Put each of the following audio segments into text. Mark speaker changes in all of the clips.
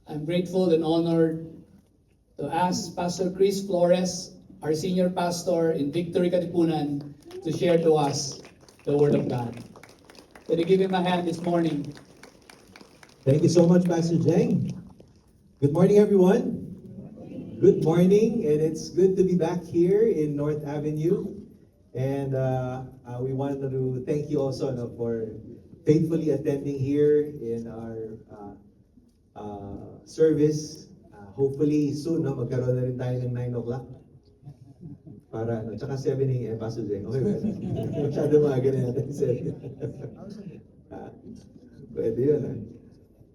Speaker 1: I'm grateful and honored to ask Pastor Chris Flores, our senior pastor in Victory Katipunan, to share to us the Word of God. Can you give him a hand this morning?
Speaker 2: Thank you so much, Pastor Jeng. Good morning, everyone. Good morning, and it's good to be back here in North Avenue. And we wanted to thank you also for faithfully attending here in our service. Hopefully soon, magkaroon na rin tayo ng 9 o'clock. Para, tsaka 7 a.m. Pastor Jeng. Okay ba? Masyado mga ganun natin 7. Pwede yun,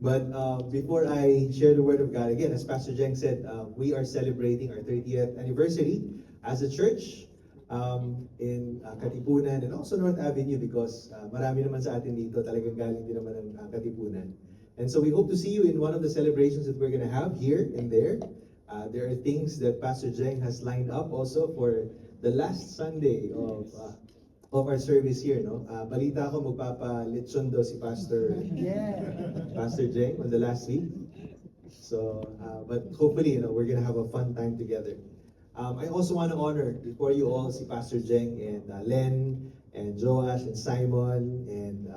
Speaker 2: But before I share the Word of God, again, as Pastor Jeng said, we are celebrating our 30th anniversary as a church in Katipunan and also North Avenue because marami naman sa atin dito talagang galing din naman ng Katipunan. And so we hope to see you in one of the celebrations that we're going to have here and there. There are things that Pastor Jeng has lined up also for the last Sunday of our service here, no? Balita ko magpapa-lechon daw si Pastor Jeng on the last week. So, but hopefully, we're gonna have a fun time together. I also want to honor before you all si Pastor Jeng and Len and Joash and Simon and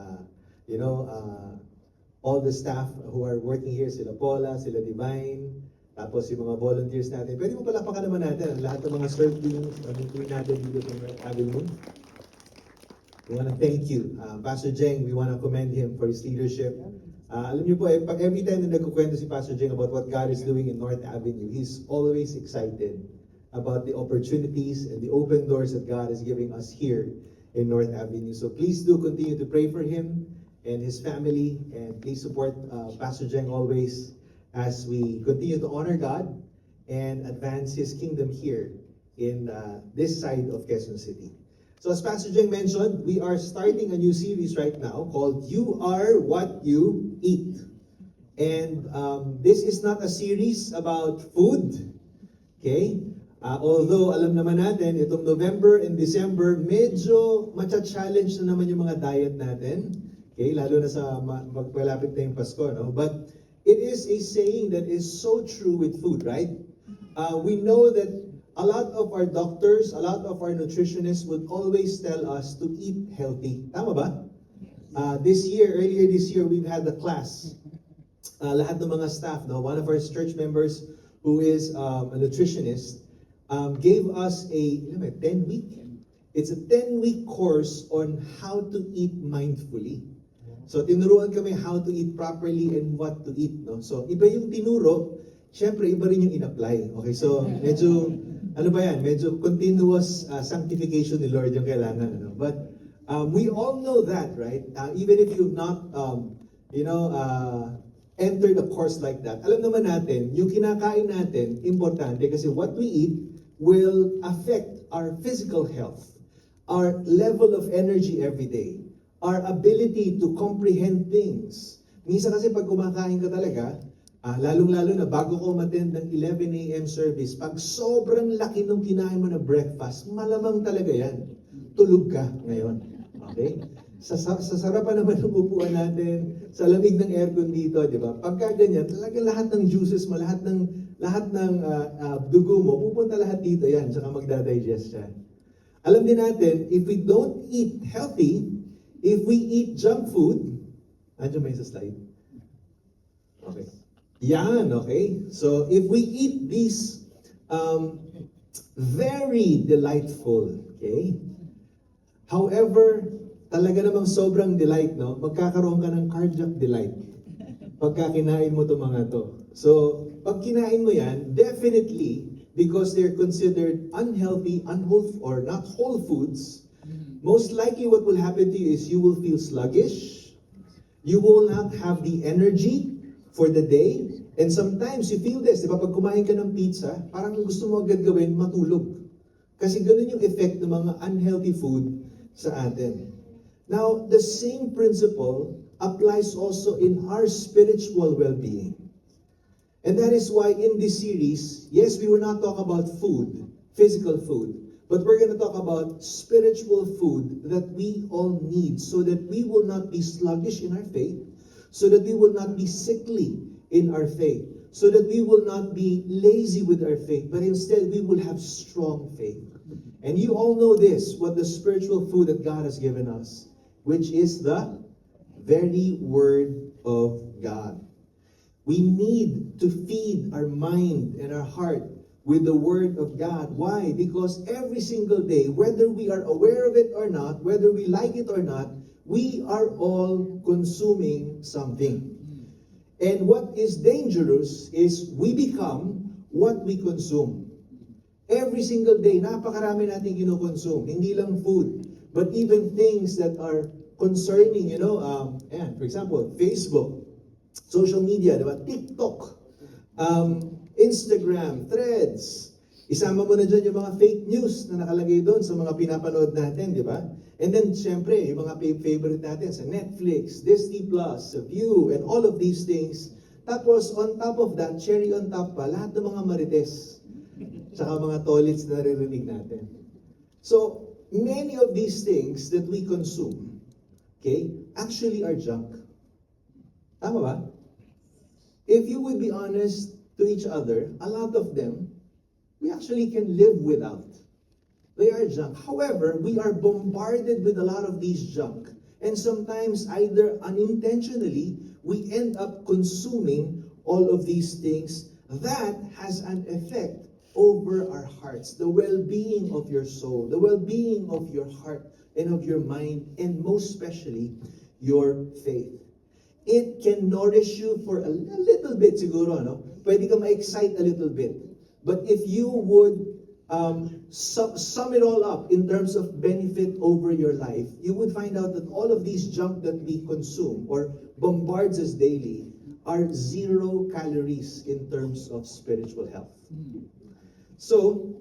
Speaker 2: all the staff who are working here, sila Paula, sila Divine, tapos yung mga volunteers natin. Pwede mo palakpakan naman natin ang lahat ng mga serve teams natin dito sa North Avenue. We want to thank you. Pastor Jeng, we want to commend him for his leadership. Alam niyo po, every time na nagkukwento si Pastor Jeng about what God is doing in North Avenue, he's always excited about the opportunities and the open doors that God is giving us here in North Avenue. So please do continue to pray for him and his family, and please support Pastor Jeng always as we continue to honor God and advance His kingdom here in this side of Quezon City. So as Pastor Jeng mentioned, we are starting a new series right now called You Are What You Eat. And this is not a series about food, okay? Although alam naman natin, itong November and December, medyo matcha-challenge na naman yung mga diet natin. Okay, lalo na sa magpalapit na yung Pasko, no? But it is a saying that is so true with food, right? We know that a lot of our doctors, a lot of our nutritionists would always tell us to eat healthy. Tama ba? Earlier this year, we've had a class. Lahat ng mga staff, no? One of our church members who is a nutritionist gave us a 10-week. It's a 10-week course on how to eat mindfully. So tinuruan kami how to eat properly and what to eat, no? So iba yung tinuro, syempre iba rin yung in-apply. Okay, so medyo medyo continuous sanctification ni Lord yung kailangan, ano? But we all know that, right? Even if you've not entered a course like that, alam naman natin, yung kinakain natin, importante kasi what we eat will affect our physical health, our level of energy every day, our ability to comprehend things. Minsan kasi pag kumakain ka talaga, lalong-lalo na bago ko umattend ng 11 a.m. service, pag sobrang laki nung kinain mo na breakfast, malamang talaga yan. Tulog ka ngayon. Okay? Sa sarapan naman ng upuan natin, sa lamig ng aircon dito, di ba? Pagka ganyan, talaga lahat ng juices mo, lahat ng dugo mo, pupunta lahat dito yan, saka magdadigest yan. Alam din natin, if we don't eat healthy, if we eat junk food, andyan ba yung sa slide? Okay. Yan, okay? So, if we eat these very delightful, okay? However, talaga namang sobrang delight, no? Magkakaroon ka ng cardiac delight pagka kinain mo itong mga to. So, pag kinain mo yan, definitely, because they're considered unhealthy, or not whole foods, most likely what will happen to you is you will feel sluggish, you will not have the energy for the day, and sometimes you feel this, di ba? Pag kumain ka ng pizza, parang gusto mo agad gawin, matulog. Kasi ganun yung effect ng mga unhealthy food sa atin. Now, the same principle applies also in our spiritual well-being. And that is why in this series, yes, we will not talk about food, physical food, but we're going to talk about spiritual food that we all need so that we will not be sluggish in our faith, so that we will not be sickly in our faith, so that we will not be lazy with our faith, but instead we will have strong faith. And you all know this, what the spiritual food that God has given us, which is the very Word of God. We need to feed our mind and our heart with the Word of God. Why? Because every single day, whether we are aware of it or not, whether we like it or not, we are all consuming something. And what is dangerous is we become what we consume. Every single day, napakarami natin kinukonsume. Hindi lang food, but even things that are concerning, for example, Facebook, social media, diba? TikTok, Instagram, Threads. Isama mo na dyan yung mga fake news na nakalagay doon sa mga pinapanood natin, di ba? And then, syempre, yung mga favorite natin sa Netflix, Disney Plus, View, and all of these things. Tapos, on top of that, cherry on top pa, lahat ng mga marites, tsaka mga tolits na naririnig natin. So, many of these things that we consume, okay, actually are junk. Tama ba? If you would be honest to each other, a lot of them, we actually can live without. They are junk. However, we are bombarded with a lot of these junk. And sometimes, either unintentionally, we end up consuming all of these things. That has an effect over our hearts, the well-being of your soul, the well-being of your heart and of your mind, and most especially, your faith. It can nourish you for a little bit siguro, no? Pwede ka ma-excite a little bit. But if you would sum it all up in terms of benefit over your life, you would find out that all of these junk that we consume or bombards us daily are 0 calories in terms of spiritual health. So,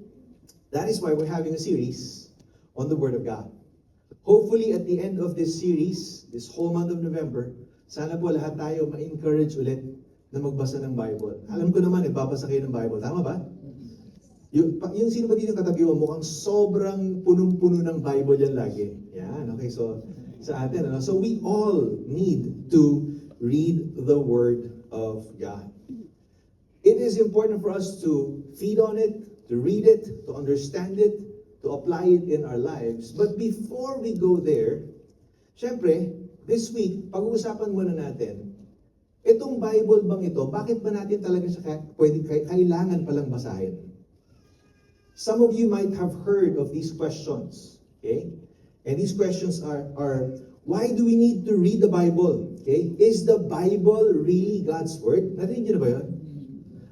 Speaker 2: that is why we're having a series on the Word of God. Hopefully, at the end of this series, this whole month of November, sana po lahat tayo ma-encourage ulit na magbasa ng Bible. Alam ko naman, babasa kayo ng Bible. Tama ba? Yung sino ba dito katabi mo, mukhang sobrang punong-puno ng Bible yan lagi. Yan, okay, so sa atin, ano? So we all need to read the Word of God. It is important for us to feed on it, to read it, to understand it, to apply it in our lives. But before we go there, syempre, this week, pag-uusapan muna natin, itong Bible bang ito, bakit ba natin talaga siya kailangan palang basahin? Some of you might have heard of these questions, okay? And these questions are why do we need to read the Bible? Okay? Is the Bible really God's Word? Narinig niyo na ba yun?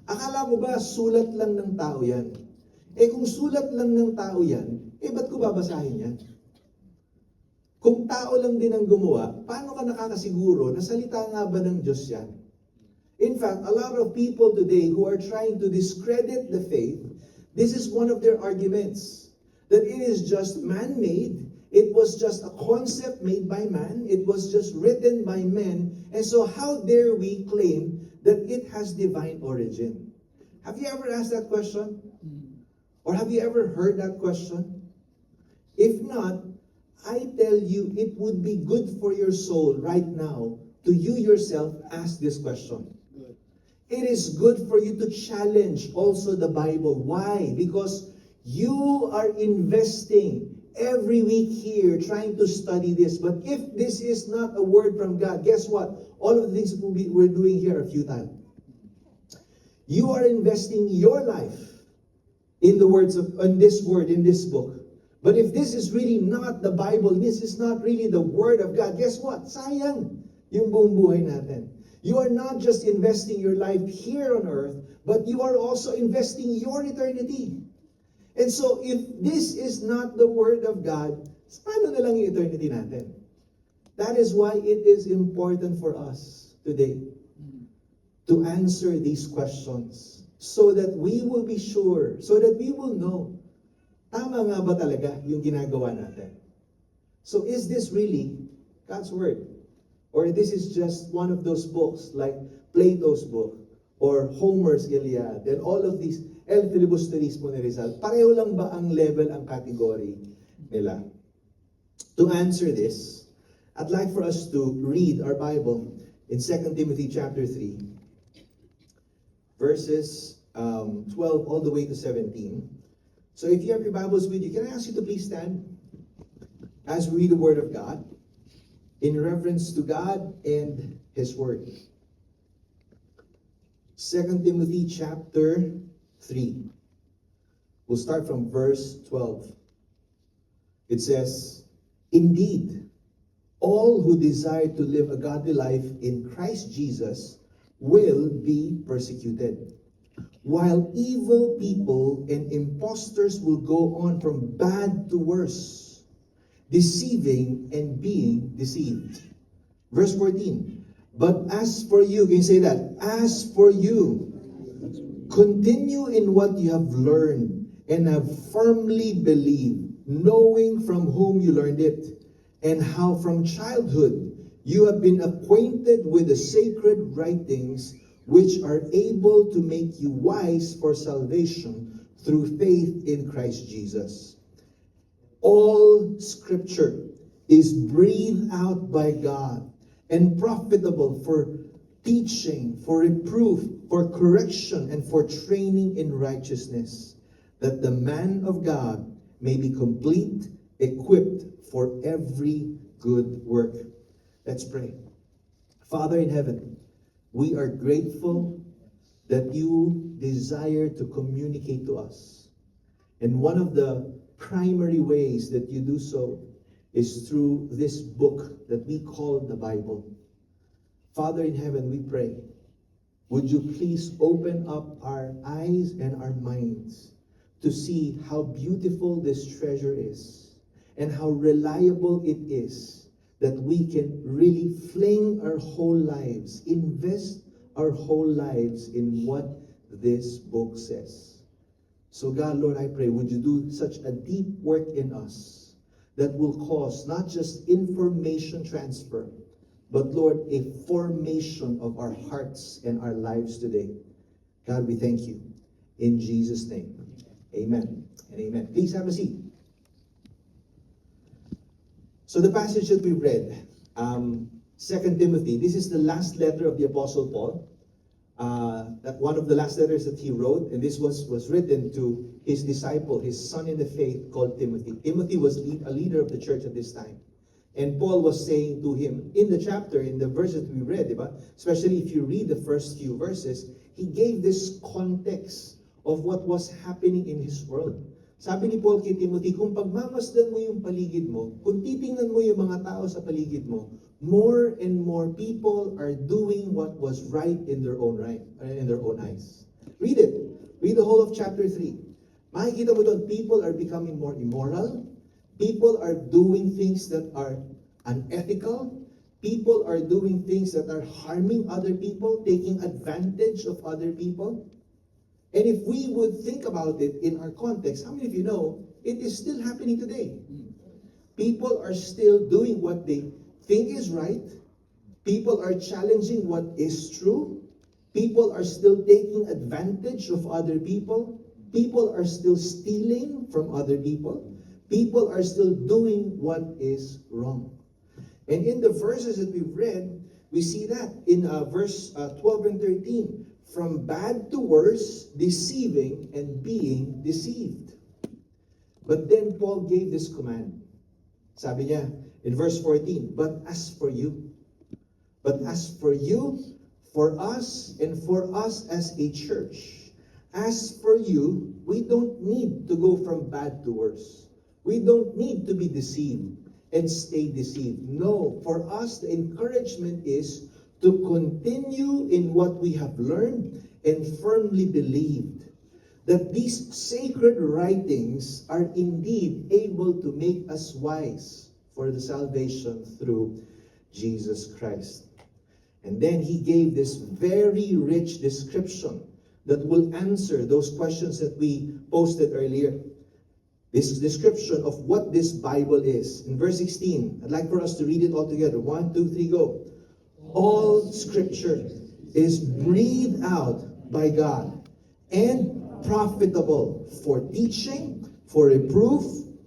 Speaker 2: Akala mo ba sulat lang ng tao yan? Kung sulat lang ng tao yan, ba't ko babasahin yan? Kung tao lang din ang gumawa, paano ka nakakasiguro na salita nga ba ng Diyos yan? In fact, a lot of people today who are trying to discredit the faith, this is one of their arguments, that it is just man-made, it was just a concept made by man, it was just written by men, and so how dare we claim that it has divine origin? Have you ever asked that question? Or have you ever heard that question? If not, I tell you, it would be good for your soul right now to you yourself ask this question. It is good for you to challenge also the Bible. Why? Because you are investing every week here trying to study this. But if this is not a word from God, guess what? All of the things we're doing here are futile. You are investing your life in the words of in this word, in this book. But if this is really not the Bible, this is not really the Word of God, guess what? Sayang yung buong buhay natin. You are not just investing your life here on earth, but you are also investing your eternity. And so, if this is not the Word of God, paano na lang yung eternity natin? That is why it is important for us today to answer these questions so that we will be sure, so that we will know, tama nga ba talaga yung ginagawa natin? So, is this really God's Word? Or this is just one of those books like Plato's book or Homer's Iliad and all of these El Filibusterismo ni Rizal. Pareho lang ba ang level, ang category nila? To answer this, I'd like for us to read our Bible in 2 Timothy chapter 3, verses 12 all the way to 17. So if you have your Bibles with you, can I ask you to please stand as we read the Word of God in reverence to God and His Word. 2 Timothy chapter 3. We'll start from verse 12. It says, "Indeed, all who desire to live a godly life in Christ Jesus will be persecuted, while evil people and impostors will go on from bad to worse, deceiving and being deceived." Verse 14, "But as for you," can you say that? "As for you, continue in what you have learned and have firmly believed, knowing from whom you learned it, and how from childhood you have been acquainted with the sacred writings, which are able to make you wise for salvation through faith in Christ Jesus. All Scripture is breathed out by God and profitable for teaching, for reproof, for correction, and for training in righteousness, that the man of God may be complete, equipped for every good work." Let's pray. Father in heaven, we are grateful that you desire to communicate to us. And one of the primary ways that you do so is through this book that we call the Bible. Father in heaven, we pray, would you please open up our eyes and our minds to see how beautiful this treasure is and how reliable it is, that we can really fling our whole lives, invest our whole lives in what this book says. So God, Lord, I pray, would you do such a deep work in us that will cause not just information transfer, but Lord, a formation of our hearts and our lives today. God, we thank you. In Jesus' name, amen and amen. Please have a seat. So the passage that we read, 2 Timothy, this is the last letter of the Apostle Paul. That one of the last letters that he wrote, and this was written to his disciple, his son in the faith, called Timothy. Timothy was a leader of the church at this time. And Paul was saying to him in the chapter, in the verses we read, diba? Especially if you read the first few verses, he gave this context of what was happening in his world. Sabi ni Paul kay Timothy, kung pagmamasdan mo yung paligid mo, kung titingnan mo yung mga tao sa paligid mo, more and more people are doing what was right in their own eyes. Read it. Read the whole of chapter 3. Makikita mo doon, people are becoming more immoral. People are doing things that are unethical. People are doing things that are harming other people, taking advantage of other people. And if we would think about it in our context, how many of you know it is still happening today? People are still doing what they think is right. People are challenging what is true. People are still taking advantage of other people. People are still stealing from other people. People are still doing what is wrong. And in the verses that we've read, we see that in verse 12 and 13. From bad to worse, deceiving and being deceived. But then Paul gave this command. Sabi niya in verse 14, but as for you, for us and for us as a church, as for you, we don't need to go from bad to worse. We don't need to be deceived and stay deceived. No, for us, the encouragement is to continue in what we have learned and firmly believed, that these sacred writings are indeed able to make us wise for the salvation through Jesus Christ. And then he gave this very rich description that will answer those questions that we posted earlier. This description of what this Bible is. In verse 16, I'd like for us to read it all together. 1, 2, 3, go. All Scripture is breathed out by God and profitable for teaching, for reproof,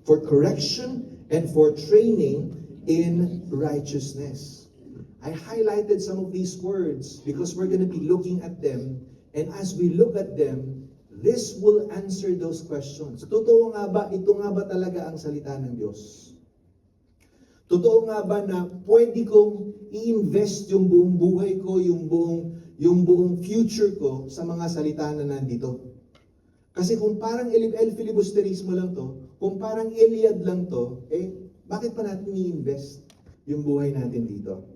Speaker 2: for correction, and for training in righteousness. I highlighted some of these words because we're going to be looking at them And as we look at them, this will answer those questions. Totoo nga ba, ito nga ba talaga ang salita ng Diyos? Totoo nga ba na pwede kong i-invest yung buong buhay ko, yung buong future ko sa mga salita na nandito? Kasi kung parang filibusterismo lang to, kung parang Iliad lang to, bakit pa natin i-invest yung buhay natin dito?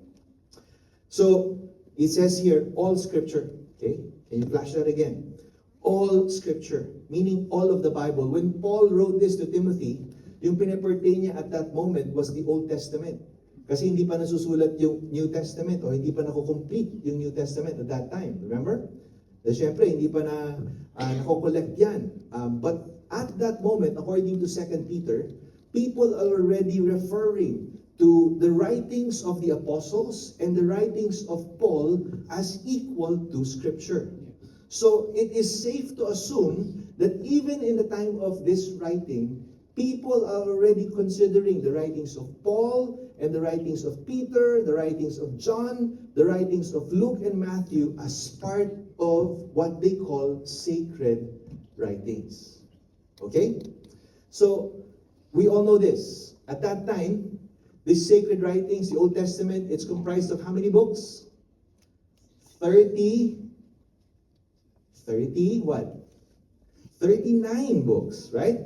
Speaker 2: So, it says here, all scripture. Okay? Can you flash that again? All scripture, meaning all of the Bible. When Paul wrote this to Timothy, yung pinapertain niya at that moment was the Old Testament. Kasi hindi pa nasusulat yung New Testament o hindi pa nakukomplete yung New Testament at that time. Remember? Siyempre, hindi pa nakokollect yan. But at that moment, according to 2 Peter, people are already referring to the writings of the apostles and the writings of Paul as equal to Scripture. So it is safe to assume that even in the time of this writing, people are already considering the writings of Paul and the writings of Peter, the writings of John, the writings of Luke and Matthew as part of what they call sacred writings. Okay? So, we all know this. At that time, these sacred writings, the Old Testament, it's comprised of how many books? 39 books, right?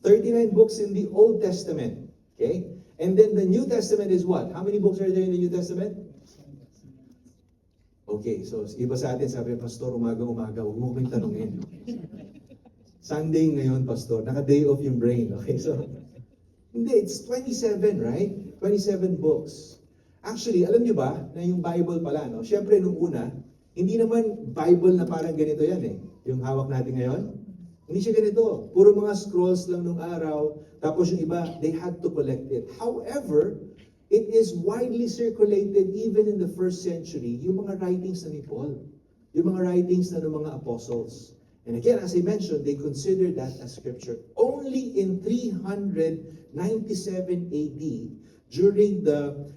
Speaker 2: 39 books in the Old Testament. Okay? And then the New Testament is what? How many books are there in the New Testament? Okay, so iba sa atin sabi, Pastor, umaga-umaga, huwag mo kong tanungin. Sunday ngayon, Pastor, naka-day off yung brain. Okay, so, hindi, it's 27, right? 27 books. Actually, alam nyo ba, na yung Bible pala, no? Siyempre, nung una, hindi naman Bible na parang ganito yan eh. Yung hawak natin ngayon. Hindi siya ganito. Puro mga scrolls lang nung araw. Tapos yung iba, they had to collect it. However, it is widely circulated even in the first century, yung mga writings na ni Paul. Yung mga writings na ng mga apostles. And again, as I mentioned, they consider that as scripture. Only in 397 AD, during the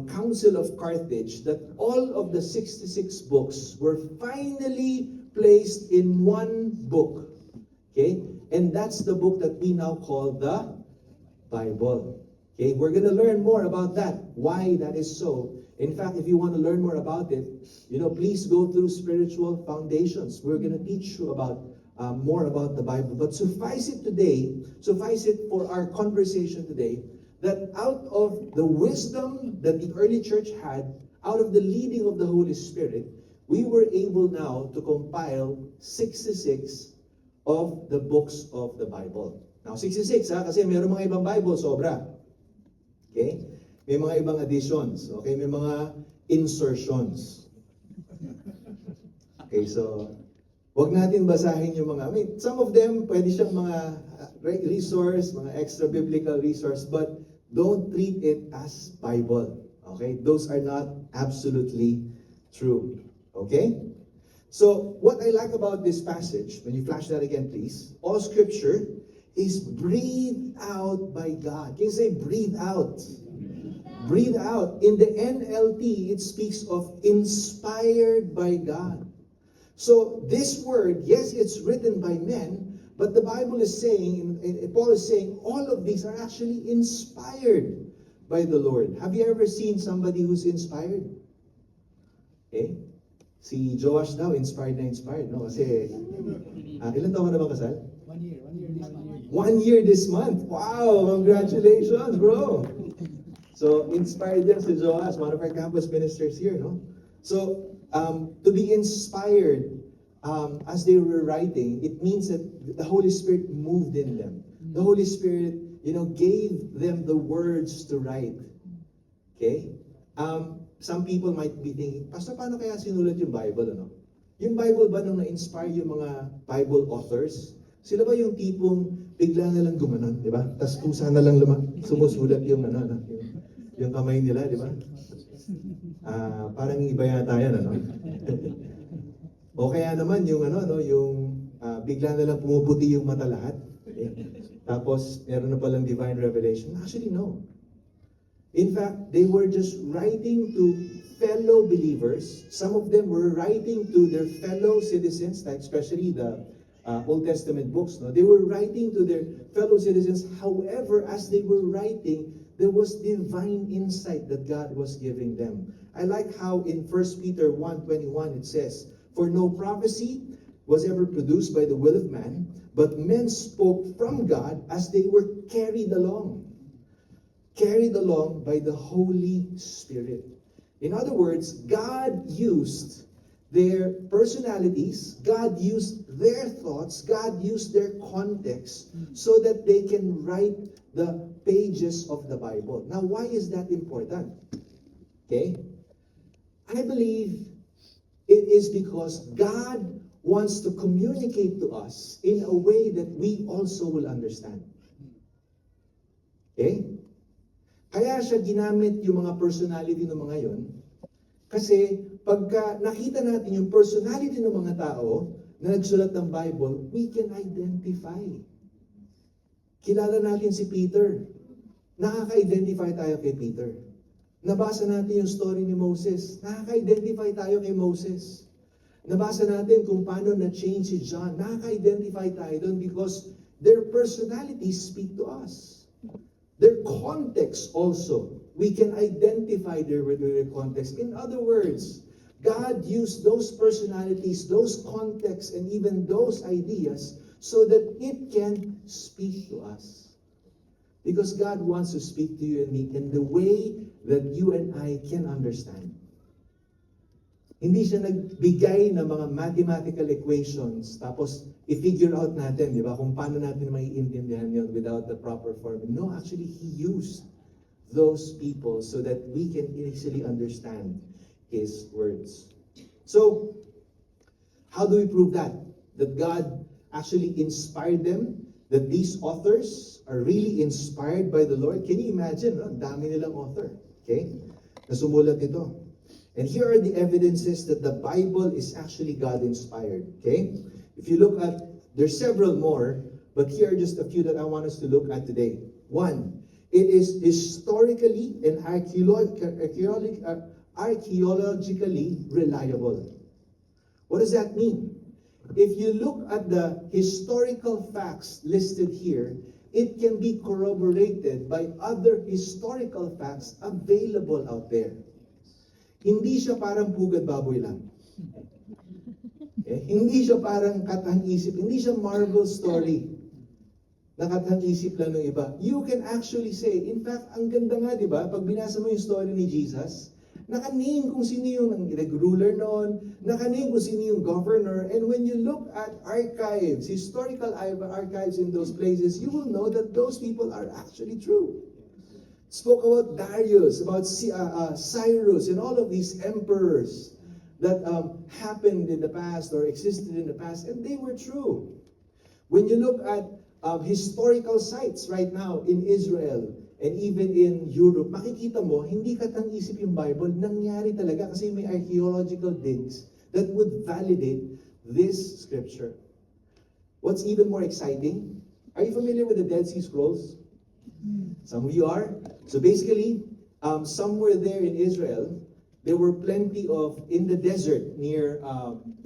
Speaker 2: Council of Carthage, that all of the 66 books were finally placed in one book. Okay? And that's the book that we now call the Bible. Okay? We're going to learn more about that, why that is so. In fact, if you want to learn more about it, please go through spiritual foundations. We're going to teach you about more about the Bible. But suffice it for our conversation today, that out of the wisdom that the early church had, out of the leading of the Holy Spirit, we were able now to compile 66 of the books of the Bible. Now, 66 kasi mayroong mga ibang Bible, sobra. Okay? May mga ibang additions. Okay? May mga insertions. Okay, so, wag natin basahin yung mga, some of them, pwede siyang mga resource, mga extra biblical resource, but don't treat it as Bible. Okay? Those are not absolutely true. Okay? So, what I like about this passage, when you flash that again, please, all scripture is breathed out by God. Can you say breathe out? Breathe out. In the NLT, it speaks of inspired by God. So, this word, yes, it's written by men, but the Bible is saying, Paul is saying, all of these are actually inspired by the Lord. Have you ever seen somebody who's inspired? Okay? Si Joash daw, inspired, no? Kasi, ilan taon ka na ba kasal?
Speaker 1: 1 year this month.
Speaker 2: 1 year this month. Wow, congratulations, bro. So, inspired din si Joash, one of our campus ministers here, no? So, to be inspired as they were writing, it means that the Holy Spirit moved in them. The Holy Spirit, gave them the words to write. Okay? Some people might be thinking, Pastor, paano kaya sinulat yung Bible, ano? Yung Bible ba nung na-inspire yung mga Bible authors, sila ba yung tipong bigla na lang gumanon, di ba? Tapos pusa na lang sumusulat yung yung kamay nila, di ba? Parang iba yata yan, ano? O kaya naman yung bigla na lang pumuputi yung mata lahat. Okay? Tapos meron na palang divine revelation. Actually, no. In fact, they were just writing to fellow believers. Some of them were writing to their fellow citizens, like especially the Old Testament books. No? They were writing to their fellow citizens. However, as they were writing, there was divine insight that God was giving them. I like how in 1 Peter 1:21 it says, "For no prophecy was ever produced by the will of man, but men spoke from God as they were carried along by the Holy Spirit." In other words, God used their personalities, God used their thoughts, God used their context so that they can write the pages of the Bible. Now, why is that important? Okay? I believe it is because God wants to communicate to us in a way that we also will understand. Okay? Kaya siya ginamit yung mga personality ng mga yon. Kasi pagka nakita natin yung personality ng mga tao na nagsulat ng Bible, we can identify. Kilala natin si Peter. Nakaka-identify tayo kay Peter. Nabasa natin yung story ni Moses. Nakaka-identify tayo kay Moses. Nabasa natin kung paano na-change si John. Nakaka-identify tayo doon because their personalities speak to us. Their context also. We can identify their context. In other words, God used those personalities, those contexts, and even those ideas so that it can speak to us. Because God wants to speak to you and me in the way that you and I can understand. Hindi siya nagbigay ng mga mathematical equations, tapos i-figure out natin, di ba, kung paano natin maiintindihan yun without the proper formula. No, actually, He used those people so that we can easily understand His words. So, how do we prove that? That God actually inspired them? That these authors are really inspired by the Lord? Can you imagine? No? Ang dami nilang author. Okay? Nasumulat ito. And here are the evidences that the Bible is actually God-inspired. Okay? If you look at, there's several more, but here are just a few that I want us to look at today. One, it is historically and archaeologically reliable. What does that mean? If you look at the historical facts listed here, it can be corroborated by other historical facts available out there. Hindi siya parang pugad baboy lang. Okay? Hindi siya parang katang-isip. Hindi siya Marvel story na katang-isip lang ng iba. You can actually say, in fact, ang ganda nga, di ba? Pag binasa mo yung story ni Jesus, naka-name kung sino yung ruler noon, naka-name kung sino yung governor, and when you look at archives, historical archives in those places, you will know that those people are actually true. Spoke about Darius, about Cyrus, and all of these emperors that happened in the past or existed in the past, and they were true. When you look at historical sites right now in Israel and even in Europe, makikita mo, hindi katang-isip yung Bible, nangyari talaga kasi may archaeological digs that would validate this scripture. What's even more exciting, are you familiar with the Dead Sea Scrolls? Some of you are. So basically, somewhere there in Israel, there were plenty of, in the desert near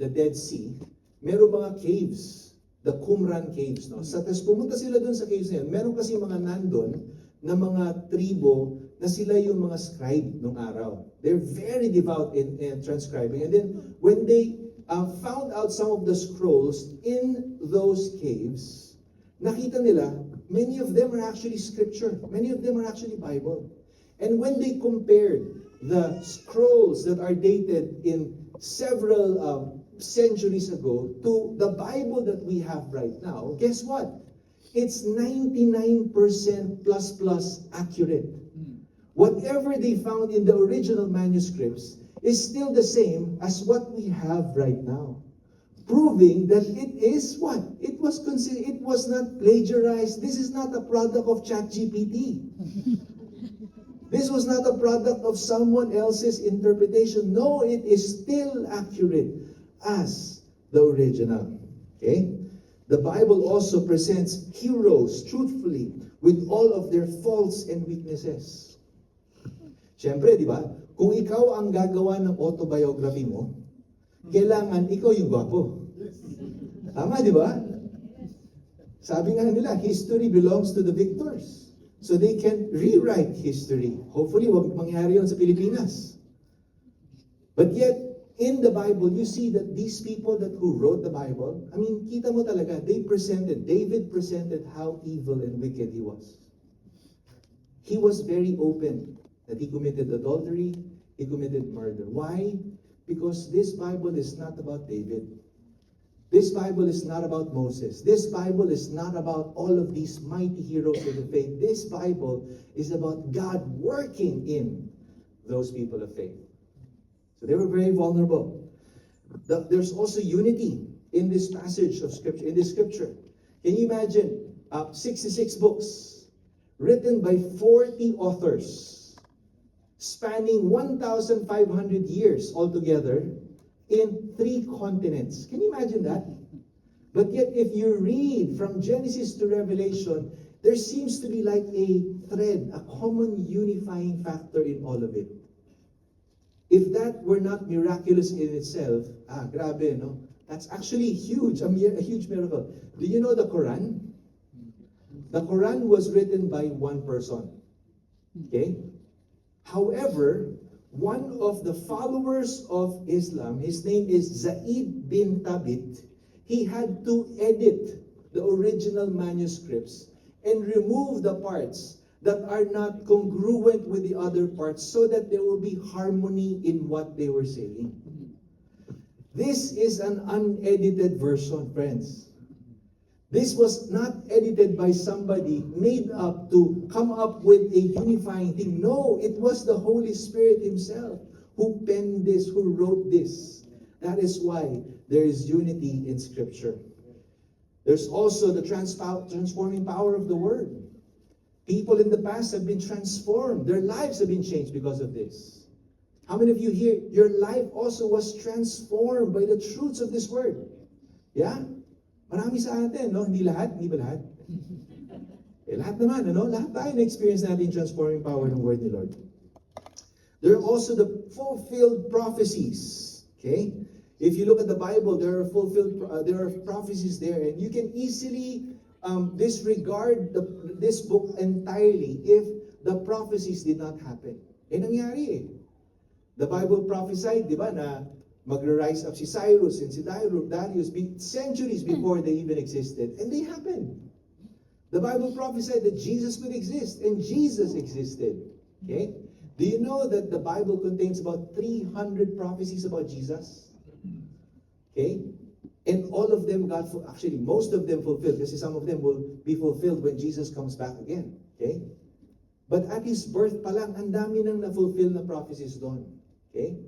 Speaker 2: the Dead Sea, meron mga caves, the Qumran caves. No? So, tapos pumunta sila doon sa caves na yun. Meron kasi mga nandun na mga tribo na sila yung mga scribe nung araw. They're very devout in transcribing. And then, when they found out some of the scrolls in those caves, nakita nila, many of them are actually scripture. Many of them are actually Bible. And when they compared the scrolls that are dated in several centuries ago to the Bible that we have right now, guess what? It's 99% plus accurate. Whatever they found in the original manuscripts is still the same as what we have right now. Proving that it is what? It was not plagiarized. This is not a product of ChatGPT. This was not a product of someone else's interpretation. No, it is still accurate as the original. Okay? The Bible also presents heroes truthfully with all of their faults and weaknesses. Siyempre, di ba? kung ikaw ang gagawa ng autobiography mo, kailangan ikaw yung gwapo. Tama, di ba? Sabi nga nila, history belongs to the victors. So they can rewrite history. Hopefully, wag mangyari yun sa Pilipinas. But yet, in the Bible, you see that these people who wrote the Bible, I mean, kita mo talaga, David presented how evil and wicked he was. He was very open that he committed adultery, he committed murder. Why? Because this Bible is not about David. This Bible is not about Moses. This Bible is not about all of these mighty heroes of the faith. This Bible is about God working in those people of faith. So they were very vulnerable. There's also unity in this passage of scripture, in this scripture. Can you imagine 66 books written by 40 authors spanning 1,500 years altogether in 3 continents. Can you imagine that? But yet if you read from Genesis to Revelation, there seems to be like a thread, a common unifying factor in all of it. If that were not miraculous in itself, grabe, no? That's actually huge, a huge miracle. Do you know the Quran? The Quran was written by one person. Okay? However, one of the followers of Islam, his name is Zaid bin Thabit, he had to edit the original manuscripts and remove the parts that are not congruent with the other parts so that there will be harmony in what they were saying. This is an unedited version, friends. This was not edited by somebody made up to come up with a unifying thing. No, it was the Holy Spirit himself who penned this, who wrote this. That is why there is unity in Scripture. There's also the transforming power of the Word. People in the past have been transformed. Their lives have been changed because of this. How many of you here, your life also was transformed by the truths of this Word? Yeah? Marami sa atin, no? Hindi lahat, hindi ba lahat? Lahat naman, ano? Lahat tayo na-experience natin transforming power ng Word ni Lord. There are also the fulfilled prophecies. Okay? If you look at the Bible, there are prophecies there, and you can easily disregard this book entirely if the prophecies did not happen. Nangyari eh. The Bible prophesied, di ba, na magra-rise up si Cyrus and si Darius centuries before they even existed. And they happened. The Bible prophesied that Jesus would exist, and Jesus existed. Okay? Do you know that the Bible contains about 300 prophecies about Jesus? Okay? And all of them actually, most of them fulfilled, kasi some of them will be fulfilled when Jesus comes back again. Okay? But at his birth pa lang, ang dami nang na-fulfill na prophecies doon. Okay?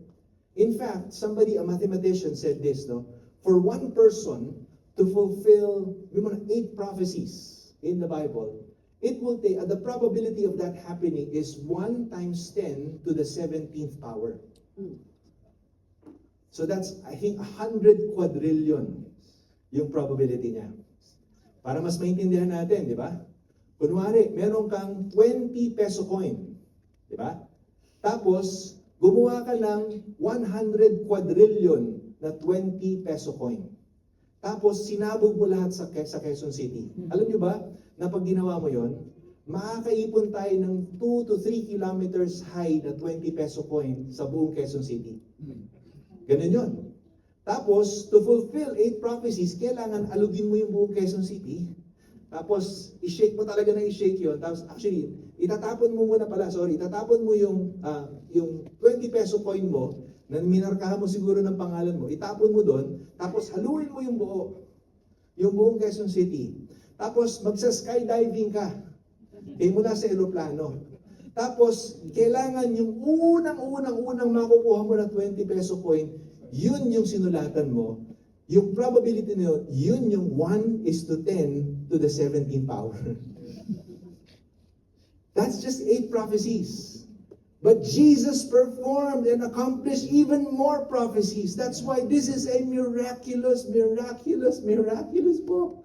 Speaker 2: In fact, a mathematician said this, no? For one person to fulfill 8 prophecies in the Bible, it will take, the probability of that happening is 1 times 10 to the 17th power. So that's, I think, 100 quadrillion yung probability niya. Para mas maintindihan natin, di ba? Kunwari, meron kang 20 peso coin. Di ba? Tapos, gumawa ka ng 100 quadrillion na 20 peso coin. Tapos, sinabog mo lahat sa Quezon City. Alam niyo ba, na pag ginawa mo yon, makakaipon tayo ng 2 to 3 kilometers high na 20 peso coin sa buong Quezon City. Ganun yun. Tapos, to fulfill 8 prophecies, kailangan alugin mo yung buong Quezon City. Tapos, i-shake mo talaga na i-shake yun. Tapos, actually, itatapon mo yung 20 peso coin mo, na minarkahan mo siguro ng pangalan mo, itapon mo doon, tapos haluin mo yung buong Quezon City. Tapos, magsa-skydiving ka. Mula sa eroplano. Tapos, kailangan yung unang makukuha mo na 20 peso coin, yun yung sinulatan mo. Yung probability nyo, yun yung 1:10 to the 17th power. That's just 8 prophecies. But Jesus performed and accomplished even more prophecies. That's why this is a miraculous book.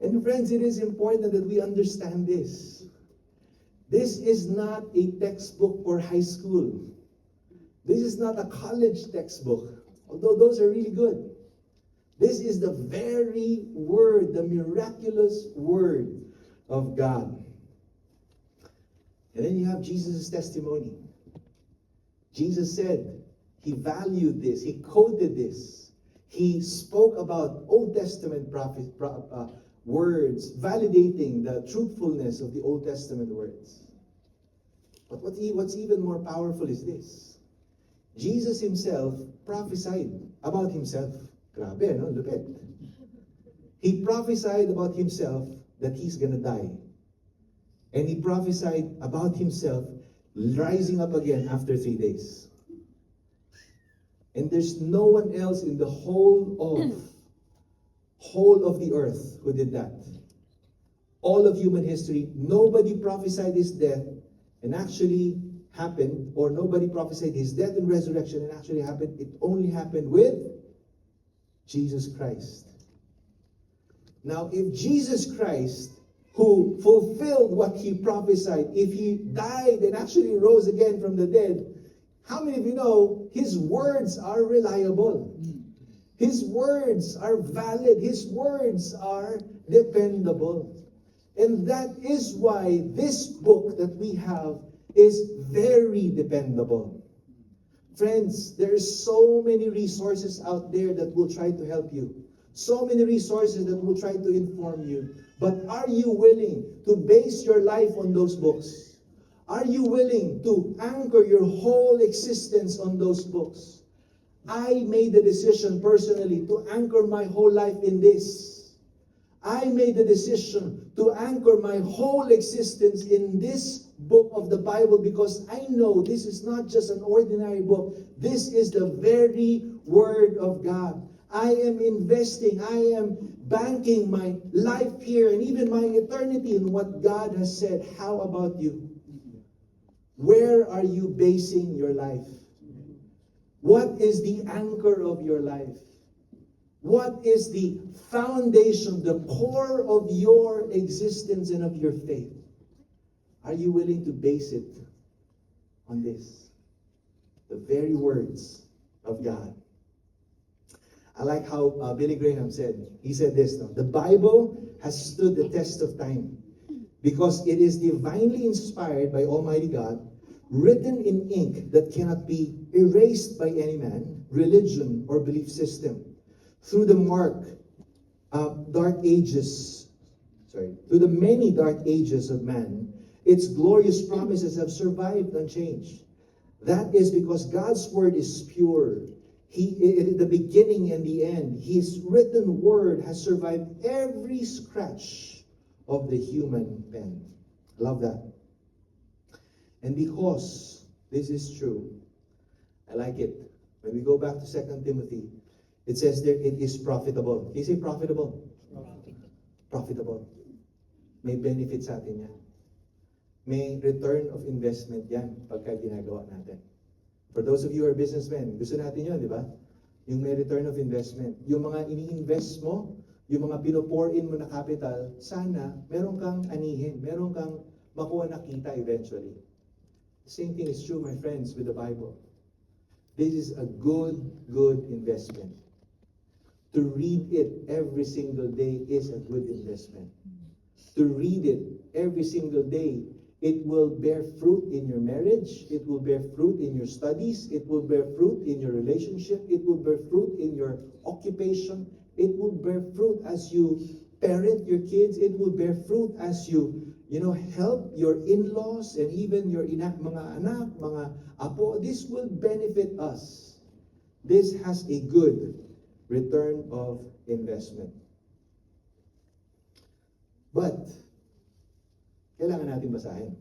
Speaker 2: And friends, it is important that we understand this. This is not a textbook for high school. This is not a college textbook, although those are really good. This is the very word, the miraculous word of God. And then you have Jesus' testimony. Jesus said he valued this, he quoted this. He spoke about Old Testament words, validating the truthfulness of the Old Testament words. But what's even more powerful is this. Jesus himself prophesied about himself. Grabe, no? Lupit. He prophesied about himself that he's gonna die. And he prophesied about himself rising up again after 3 days. And there's no one else in the whole of the earth who did that. All of human history, nobody prophesied his death and actually happened, or nobody prophesied his death and resurrection and actually happened. It only happened with Jesus Christ. Now, if Jesus Christ, who fulfilled what he prophesied, if he died and actually rose again from the dead, how many of you know his words are reliable? His words are valid. His words are dependable. And that is why this book that we have is very dependable. Friends, there's so many resources out there that will try to help you. So many resources that will try to inform you. But are you willing to base your life on those books? Are you willing to anchor your whole existence on those books? I made the decision personally to anchor my whole life in this. I made the decision to anchor my whole existence in this book of the Bible because I know this is not just an ordinary book. This is the very Word of God. I am investing, I am banking my life here and even my eternity in what God has said. How about you? Where are you basing your life? What is the anchor of your life? What is the foundation, the core of your existence and of your faith? Are you willing to base it on this? The very words of God. I like how Billy Graham said. He said this, no? The Bible has stood the test of time because it is divinely inspired by Almighty God, written in ink that cannot be erased by any man, religion, or belief system. Through the through the many dark ages of man, its glorious promises have survived unchanged. That is because God's word is pure. The beginning and the end. His written word has survived every scratch of the human pen. Love that. And because this is true, I like it. When we go back to 2 Timothy, it says there, it is profitable. Can you say profitable? Profitable. May benefit sa atin yan. May return of investment yan pagka ginagawa natin. For those of you who are businessmen, gusto natin yun, di ba? Yung may return of investment. Yung mga ini-invest mo, yung mga pino-pour-in mo na capital, sana meron kang anihin, meron kang makuha na kita eventually. The same thing is true, my friends, with the Bible. This is a good investment. To read it every single day is a good investment. To read it every single day, it will bear fruit in your marriage. It will bear fruit in your studies. It will bear fruit in your relationship. It will bear fruit in your occupation. It will bear fruit as you parent your kids. It will bear fruit as you help your in-laws and even your mga anak, mga apo. This will benefit us. This has a good return of investment. But kailangan natin basahin.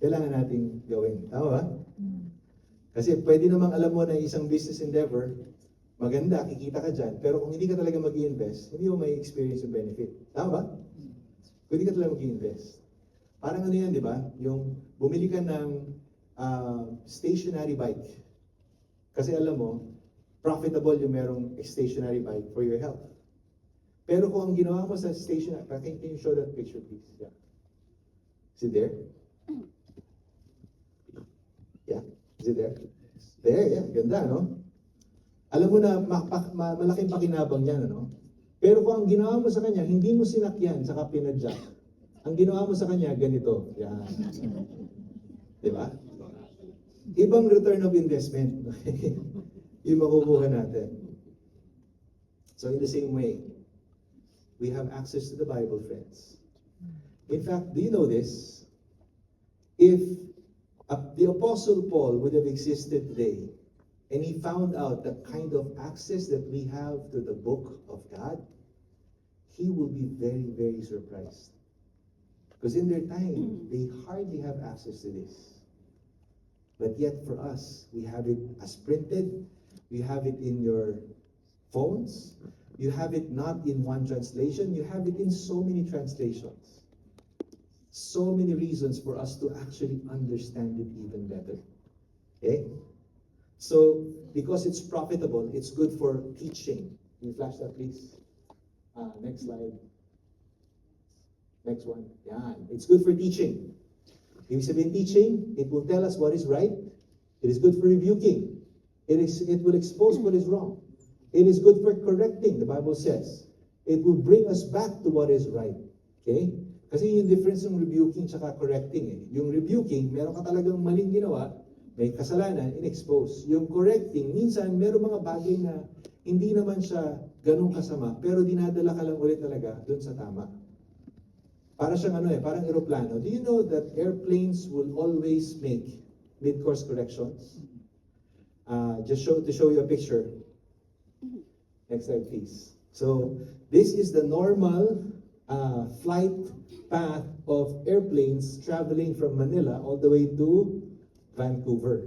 Speaker 2: Kailangan natin gawin. Tama ba? Kasi pwede namang alam mo na isang business endeavor, maganda, kikita ka dyan, pero kung hindi ka talaga mag-i-invest, hindi mo may experience yung benefit. Tama ba? Kung hindi ka talaga mag-i-invest. Parang ano yan, di ba? Yung bumili ka ng stationary bike. Kasi alam mo, profitable yung merong stationary bike for your health. Pero kung ang ginawa mo sa stationary, can you show that picture please? Yeah. Is it there? Yeah, is it there? There, yeah, ganda, no? Alam mo na malaking pakinabang yan, ano? Pero kung ang ginawa mo sa kanya, hindi mo sinakyan saka pinadyak. Ang ginawa mo sa kanya, ganito. Yan. Di ba? Ibang return of investment. Yung makukuha natin. So in the same way, we have access to the Bible, friends. In fact, do you know this? If the Apostle Paul would have existed today, and he found out the kind of access that we have to the book of God, he will be very, very surprised. Because in their time, they hardly have access to this. But yet for us, we have it as printed, we have it in your phones, you have it not in one translation, you have it in so many translations. So many reasons for us to actually understand it even better. Okay? So, because it's profitable, it's good for teaching. Can you flash that, please? Next slide. Next one. Yeah, it's good for teaching. Ibig sabihin teaching, it will tell us what is right. It is good for rebuking. It will expose what is wrong. It is good for correcting, the Bible says. It will bring us back to what is right. Okay? Kasi yung difference ng rebuking tsaka correcting eh. Yung rebuking, meron ka talagang maling ginawa, may kasalanan, in-expose. Yung correcting, minsan meron mga bagay na hindi naman siya ganun kasama, pero dinadala ka lang ulit talaga dun sa tama. Para siyang parang eroplano. Do you know that airplanes will always make mid-course corrections? Just to show you a picture. Next slide, please. So, this is the normal flight path of airplanes traveling from Manila all the way to Vancouver.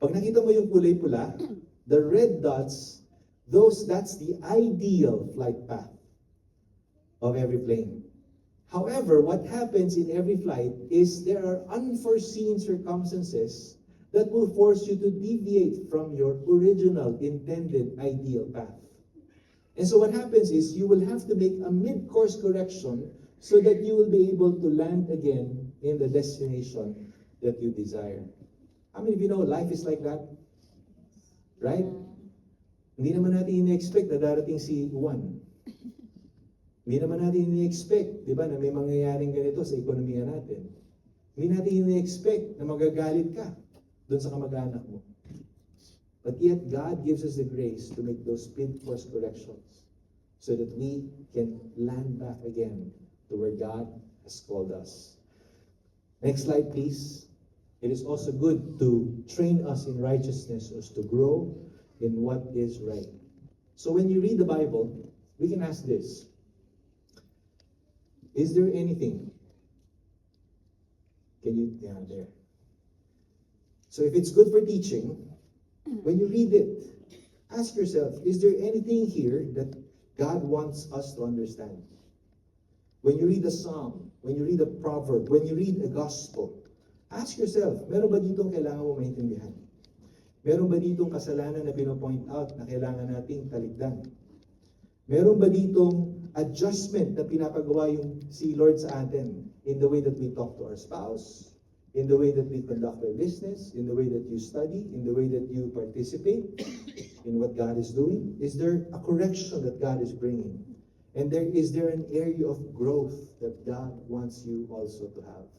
Speaker 2: Pag nakita mo yung kulay pula, the red dots, that's the ideal flight path of every plane. However, what happens in every flight is there are unforeseen circumstances that will force you to deviate from your original intended ideal path. And so what happens is you will have to make a mid-course correction so that you will be able to land again in the destination that you desire. How many of you know life is like that? Right? Hindi naman natin ini-expect na darating si Juan. Hindi naman natin ini-expect, di ba, na may mangyayaring ganito sa ekonomiya natin. Hindi natin ini-expect na magagalit ka doon sa kamag-anak mo. But yet, God gives us the grace to make those mid-course corrections so that we can land back again to where God has called us. Next slide, please. It is also good to train us in righteousness as to grow in what is right. So when you read the Bible, we can ask this. Is there anything? There. So if it's good for teaching, when you read it, ask yourself, is there anything here that God wants us to understand? When you read a psalm, when you read a proverb, when you read a gospel, ask yourself, meron ba ditong kailangan mo maintindihan? Meron ba ditong kasalanan na pinopoint out na kailangan nating talikdan? Meron ba ditong adjustment na pinapagawa yung si Lord sa atin in the way that we talk to our spouse, in the way that we conduct our business, in the way that you study, in the way that you participate in what God is doing? Is there a correction that God is bringing? And is there an area of growth that God wants you also to have?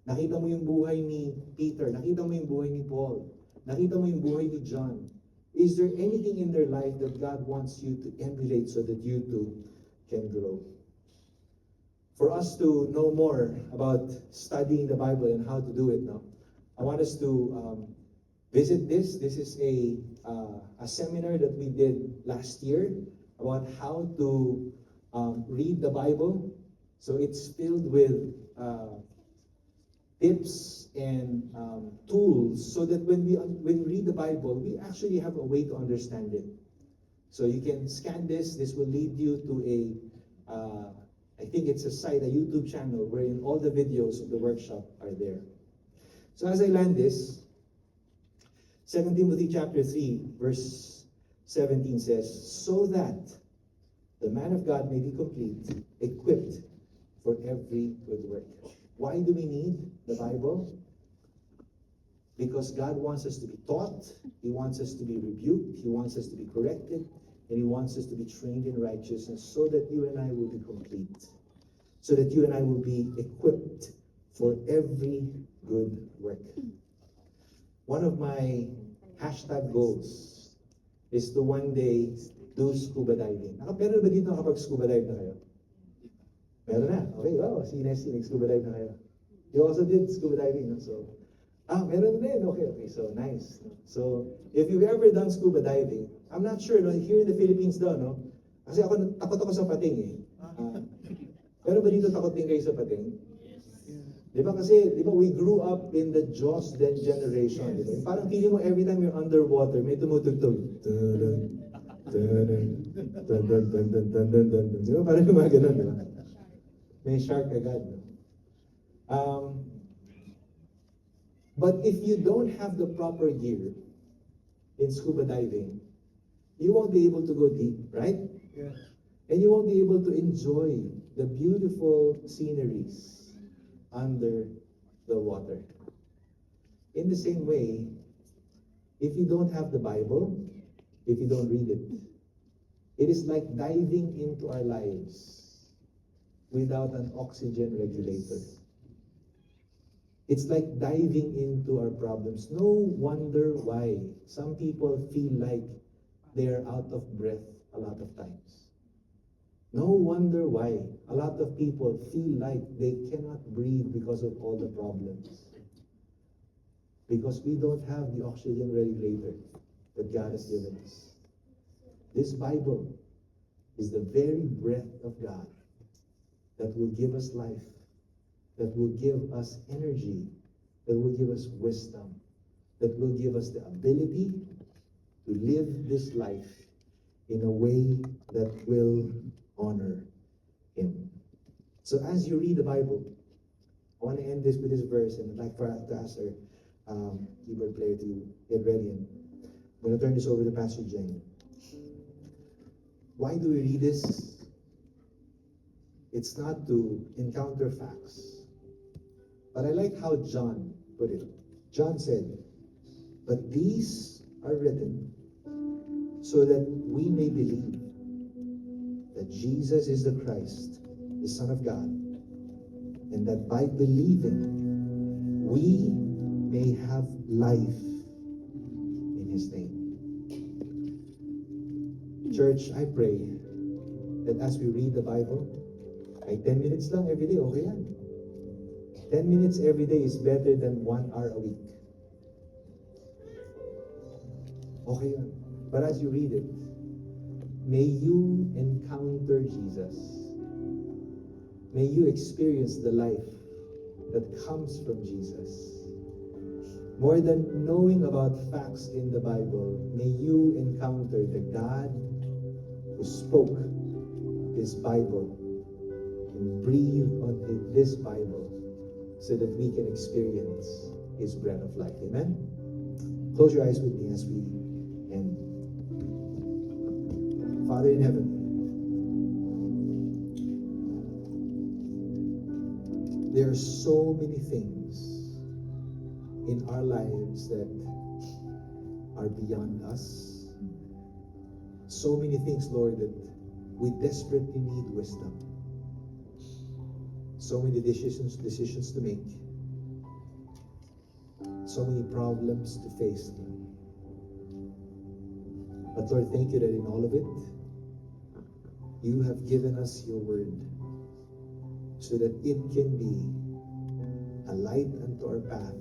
Speaker 2: Nakita mo yung buhay ni Peter, nakita mo yung buhay ni Paul, nakita mo yung buhay ni John. Is there anything in their life that God wants you to emulate so that you too can grow? For us to know more about studying the Bible and how to do it now, I want us to visit this. This is a seminar that we did last year about how to read the Bible. So it's filled with tips and tools so that when we read the Bible, we actually have a way to understand it. So you can scan this. This will lead you to I think it's a site, a YouTube channel, wherein all the videos of the workshop are there. So as I land this, 2 Timothy chapter 3, verse 17 says, so that the man of God may be complete, equipped for every good work. Why do we need the Bible? Because God wants us to be taught, He wants us to be rebuked, He wants us to be corrected, and He wants us to be trained in righteousness so that you and I will be complete, so that you and I will be equipped for every good work. One of my hashtag goals is to one day do scuba diving. Meron ba dito nakapag-scuba dive na kayo? Meron na. Okay, wow. Si Nessie, nag-scuba dive na kayo. You also did scuba diving, no? So, meron na din. Okay, okay. So, nice. So, if you've ever done scuba diving, I'm not sure, no? Here in the Philippines daw, no? Kasi ako, takot ako sa pating, eh. Pero ba dito takot din kayo sa pating? Di ba kasi, di ba, we grew up in the Jaws then generation, di ba? Parang feeling mo every time you're underwater, may tumutugtog. Dun, dun, dun, dun, dun, dun, dun, dun, dun, dun. Di ba? Parang yung mga ganun, di ba? May shark agad. No? But if you don't have the proper gear in scuba diving, you won't be able to go deep, right? Yeah. And you won't be able to enjoy the beautiful sceneries under the water. In the same way, if you don't have the Bible, if you don't read it, it is like diving into our lives without an oxygen regulator. It's like diving into our problems. No wonder why some people feel like they are out of breath a lot of times. No wonder why a lot of people feel like they cannot breathe because of all the problems. Because we don't have the oxygen regulator that God has given us. This Bible is the very breath of God that will give us life, that will give us energy, that will give us wisdom, that will give us the ability to live this life in a way that will honor Him. So as you read the Bible, I want to end this with this verse, and I'd like to ask our keyboard player to get ready. And I'm going to turn this over to Pastor Jane. Why do we read this? It's not to encounter facts. But I like how John put it. John said, "But these are written so that we may believe that Jesus is the Christ, the Son of God, and that by believing we may have life in His name." Church, I pray that as we read the Bible, ay 10 minutes lang every day, okay yan. 10 minutes every day is better than 1 hour a week. Okay yan. But as you read it, may you encounter Jesus. May you experience the life that comes from Jesus. More than knowing about facts in the Bible, may you encounter the God who spoke this Bible and breathed on this Bible so that we can experience His breath of life. Amen? Close your eyes with me as we end. Father in heaven, there are so many things in our lives that are beyond us. So many things, Lord, that we desperately need wisdom. So many decisions to make. So many problems to face. But Lord, thank you that in all of it, you have given us your word so that it can be a light unto our path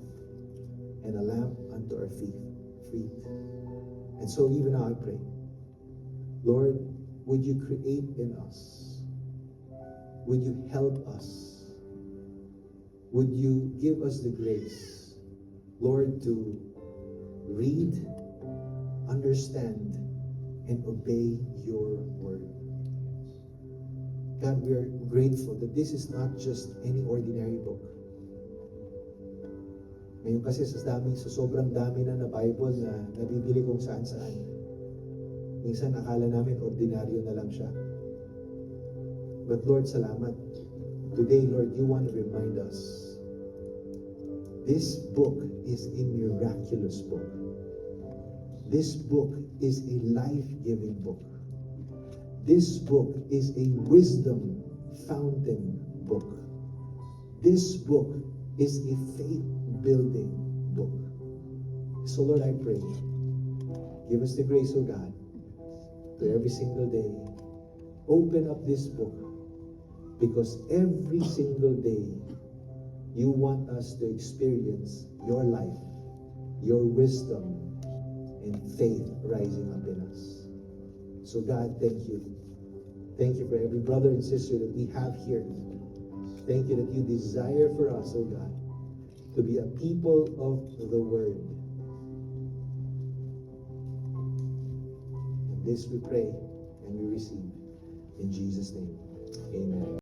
Speaker 2: and a lamp unto our feet. And so even now I pray, Lord, would you create in us? Would you help us? Would you give us the grace, Lord, to read, understand, and obey your word? God, we are grateful that this is not just any ordinary book. Ngayon kasi sa sobrang dami na Bible na nabibili kung saan-saan. Minsan akala namin ordinaryo na lang siya. But Lord, salamat. Today, Lord, you want to remind us This book is a miraculous book. This book is a life-giving book. This book is a wisdom fountain book. This book is a faith-building book. So Lord, I pray, give us the grace, O God, to every single day, open up this book, because every single day, you want us to experience your life, your wisdom, and faith rising up in us. So God, thank you. Thank you for every brother and sister that we have here. Thank you that you desire for us, oh God, to be a people of the Word. And this we pray and we receive. In Jesus' name, amen.